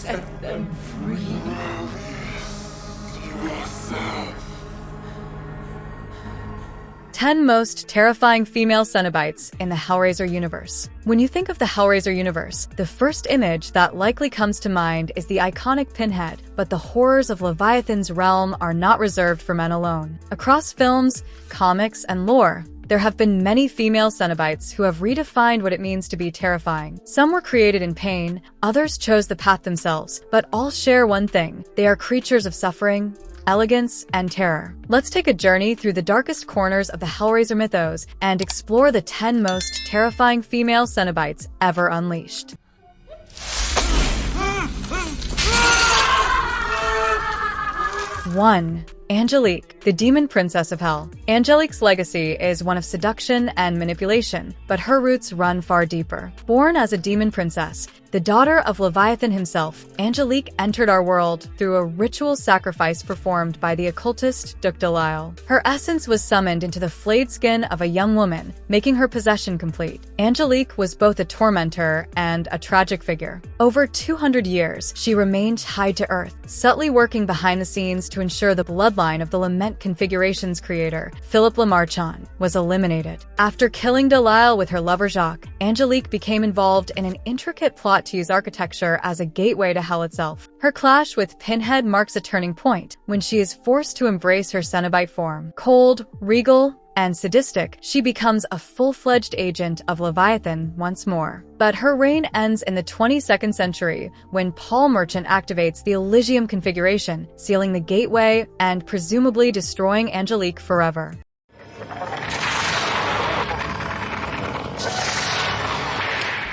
Set them free. 10 most terrifying female cenobites in the Hellraiser universe. When you think of the Hellraiser universe, the first image that likely comes to mind is the iconic Pinhead, but the horrors of Leviathan's realm are not reserved for men alone. Across films, comics, and lore, there have been many female cenobites who have redefined what it means to be terrifying. Some were created in pain, others chose the path themselves, but all share one thing: they are creatures of suffering, elegance, and terror. Let's take a journey through the darkest corners of the Hellraiser mythos and explore the 10 most terrifying female cenobites ever unleashed. 1. Angelique, the demon princess of hell. Angelique's legacy is one of seduction and manipulation, but her roots run far deeper. Born as a demon princess, the daughter of Leviathan himself, Angelique entered our world through a ritual sacrifice performed by the occultist Duc de Lisle. Her essence was summoned into the flayed skin of a young woman, making her possession complete. Angelique was both a tormentor and a tragic figure. Over 200 years, she remained tied to Earth, subtly working behind the scenes to ensure the bloodline of the Lament Configuration's creator, Philippe Lamarchand, was eliminated. After killing de Lisle with her lover Jacques, Angelique became involved in an intricate plot to use architecture as a gateway to hell itself. Her clash with Pinhead marks a turning point when she is forced to embrace her Cenobite form. Cold, regal, and sadistic, she becomes a full-fledged agent of Leviathan once more. But her reign ends in the 22nd century when Paul Merchant activates the Elysium configuration, sealing the gateway and presumably destroying Angelique forever.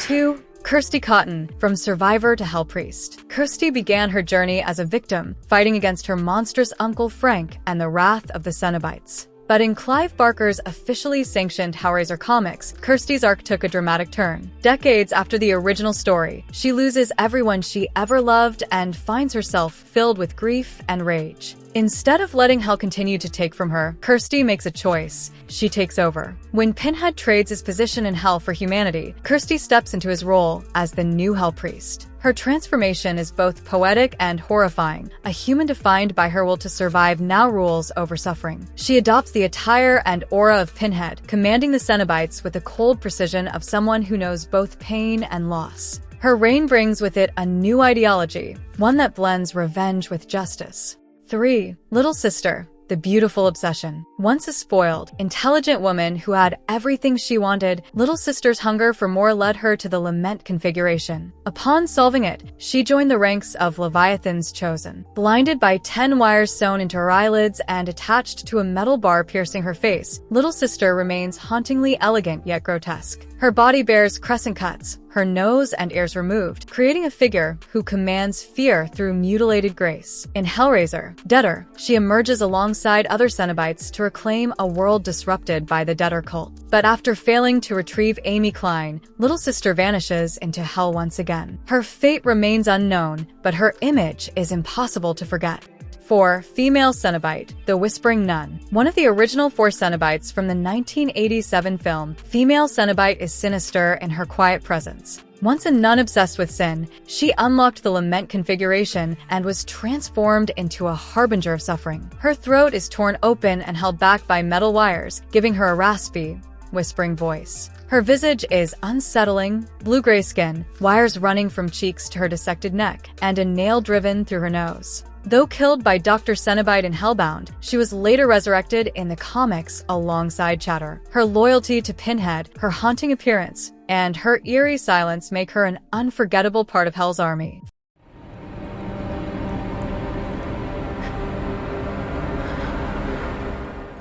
2. Kirsty Cotton, from survivor to hell priest. Kirsty began her journey as a victim, fighting against her monstrous uncle Frank and the wrath of the Cenobites. But in Clive Barker's officially sanctioned Hellraiser comics, Kirsty's arc took a dramatic turn. Decades after the original story, she loses everyone she ever loved and finds herself filled with grief and rage. Instead of letting hell continue to take from her, Kirsty makes a choice. She takes over. When Pinhead trades his position in hell for humanity, Kirsty steps into his role as the new hell priest. Her transformation is both poetic and horrifying. A human defined by her will to survive now rules over suffering. She adopts the attire and aura of Pinhead, commanding the Cenobites with the cold precision of someone who knows both pain and loss. Her reign brings with it a new ideology, one that blends revenge with justice. 3. Little Sister, the beautiful obsession. Once a spoiled, intelligent woman who had everything she wanted, Little Sister's hunger for more led her to the Lament configuration. Upon solving it, she joined the ranks of Leviathan's chosen. Blinded by 10 wires sewn into her eyelids and attached to a metal bar piercing her face, Little Sister remains hauntingly elegant yet grotesque. Her body bears crescent cuts, her nose and ears removed, creating a figure who commands fear through mutilated grace. In Hellraiser, Deader, she emerges alongside other Cenobites to reclaim a world disrupted by the Deader cult. But after failing to retrieve Amy Klein, Little Sister vanishes into hell once again. Her fate remains unknown, but her image is impossible to forget. 4. Female Cenobite, the Whispering Nun. One of the original 4 Cenobites from the 1987 film, female Cenobite is sinister in her quiet presence. Once a nun obsessed with sin, she unlocked the Lament configuration and was transformed into a harbinger of suffering. Her throat is torn open and held back by metal wires, giving her a raspy, whispering voice. Her visage is unsettling, blue-gray skin, wires running from cheeks to her dissected neck, and a nail driven through her nose. Though killed by Dr. Cenobite in Hellbound, she was later resurrected in the comics alongside Chatter. Her loyalty to Pinhead, her haunting appearance, and her eerie silence make her an unforgettable part of Hell's army.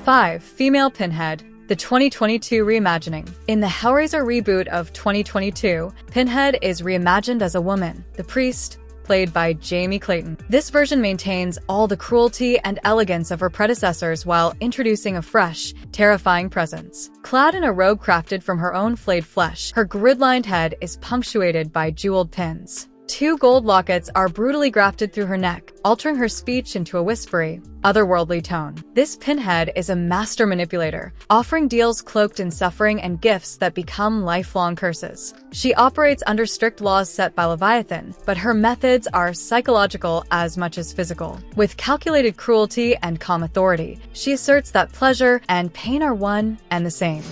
5. Female Pinhead, the 2022 reimagining. In the Hellraiser reboot of 2022, Pinhead is reimagined as a woman, the priest, played by Jamie Clayton. This version maintains all the cruelty and elegance of her predecessors while introducing a fresh, terrifying presence. Clad in a robe crafted from her own flayed flesh, her grid-lined head is punctuated by jeweled pins. 2 gold lockets are brutally grafted through her neck, altering her speech into a whispery, otherworldly tone. This Pinhead is a master manipulator, offering deals cloaked in suffering and gifts that become lifelong curses. She operates under strict laws set by Leviathan, but her methods are psychological as much as physical. With calculated cruelty and calm authority, she asserts that pleasure and pain are one and the same.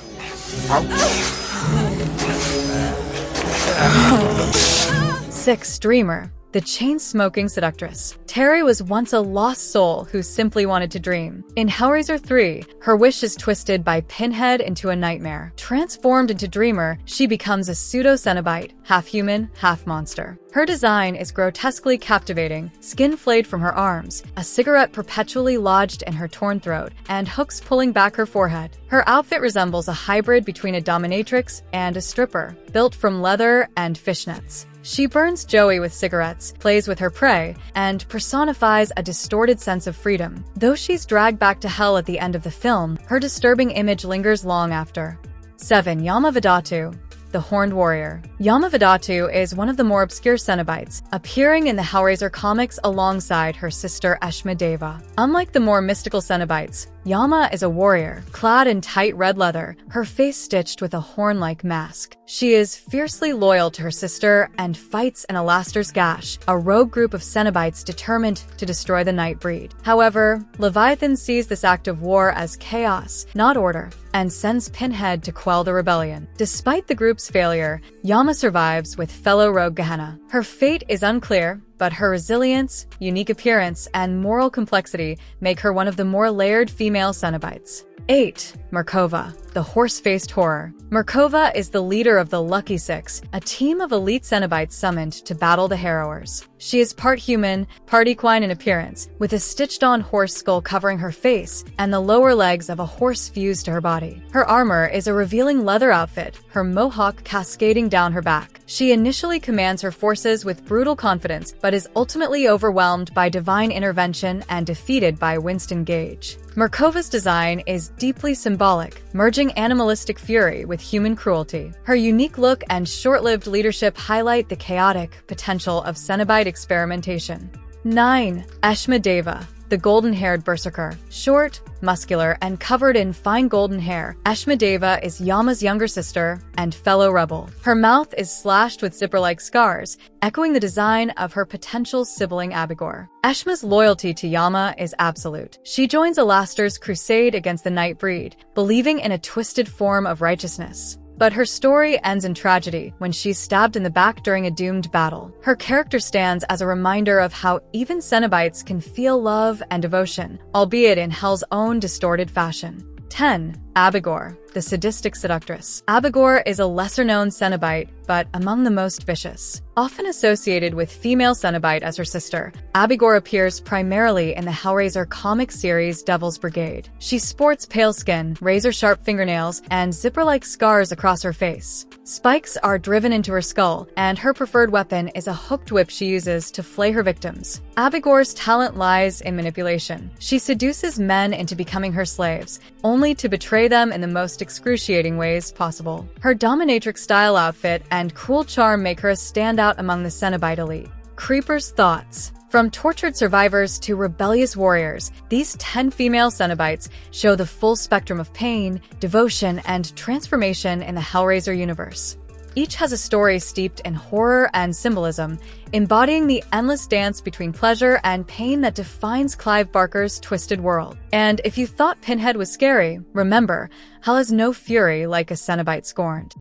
6. Dreamer, the chain-smoking seductress. Terry was once a lost soul who simply wanted to dream. In Hellraiser 3, her wish is twisted by Pinhead into a nightmare. Transformed into Dreamer, she becomes a pseudo-cenobite, half-human, half-monster. Her design is grotesquely captivating, skin flayed from her arms, a cigarette perpetually lodged in her torn throat, and hooks pulling back her forehead. Her outfit resembles a hybrid between a dominatrix and a stripper, built from leather and fishnets. She burns Joey with cigarettes, plays with her prey, and personifies a distorted sense of freedom. Though she's dragged back to hell at the end of the film, her disturbing image lingers long after. 7. Yamavidatu, the Horned Warrior. Yamavidatu is one of the more obscure Cenobites, appearing in the Hellraiser comics alongside her sister Eshma-Deva. Unlike the more mystical Cenobites, Yama is a warrior, clad in tight red leather, her face stitched with a horn-like mask. She is fiercely loyal to her sister and fights in Alastair's Gash, a rogue group of Cenobites determined to destroy the Nightbreed. However, Leviathan sees this act of war as chaos, not order, and sends Pinhead to quell the rebellion. Despite the group's failure, Yama survives with fellow rogue Gehenna. Her fate is unclear, but her resilience, unique appearance, and moral complexity make her one of the more layered female Cenobites. 8. Merkova, the horse-faced horror. Merkova is the leader of the Lucky Six, a team of elite Cenobites summoned to battle the Harrowers. She is part human, part equine in appearance, with a stitched-on horse skull covering her face and the lower legs of a horse fused to her body. Her armor is a revealing leather outfit, her mohawk cascading down her back. She initially commands her forces with brutal confidence, but is ultimately overwhelmed by divine intervention and defeated by Winston Gage. Merkova's design is deeply symbolic, merging animalistic fury with human cruelty. Her unique look and short-lived leadership highlight the chaotic potential of Cenobite experimentation. 9. Eshma-Deva, the golden-haired berserker. Short, muscular, and covered in fine golden hair, Eshma-Deva is Yama's younger sister and fellow rebel. Her mouth is slashed with zipper-like scars, echoing the design of her potential sibling Abigor. Eshma's loyalty to Yama is absolute. She joins Alastair's crusade against the Nightbreed, believing in a twisted form of righteousness. But her story ends in tragedy when she's stabbed in the back during a doomed battle. Her character stands as a reminder of how even Cenobites can feel love and devotion, albeit in hell's own distorted fashion. 10. Abigor, the sadistic seductress. Abigor is a lesser-known Cenobite, but among the most vicious. Often associated with female Cenobite as her sister, Abigor appears primarily in the Hellraiser comic series Devil's Brigade. She sports pale skin, razor-sharp fingernails, and zipper-like scars across her face. Spikes are driven into her skull, and her preferred weapon is a hooked whip she uses to flay her victims. Abigor's talent lies in manipulation. She seduces men into becoming her slaves, only to betray them in the most excruciating ways possible. Her dominatrix-style outfit and cruel charm make her a standout among the Cenobite elite. Creeper's thoughts. From tortured survivors to rebellious warriors, these 10 female Cenobites show the full spectrum of pain, devotion, and transformation in the Hellraiser universe. Each has a story steeped in horror and symbolism, embodying the endless dance between pleasure and pain that defines Clive Barker's twisted world. And if you thought Pinhead was scary, remember, hell has no fury like a Cenobite scorned.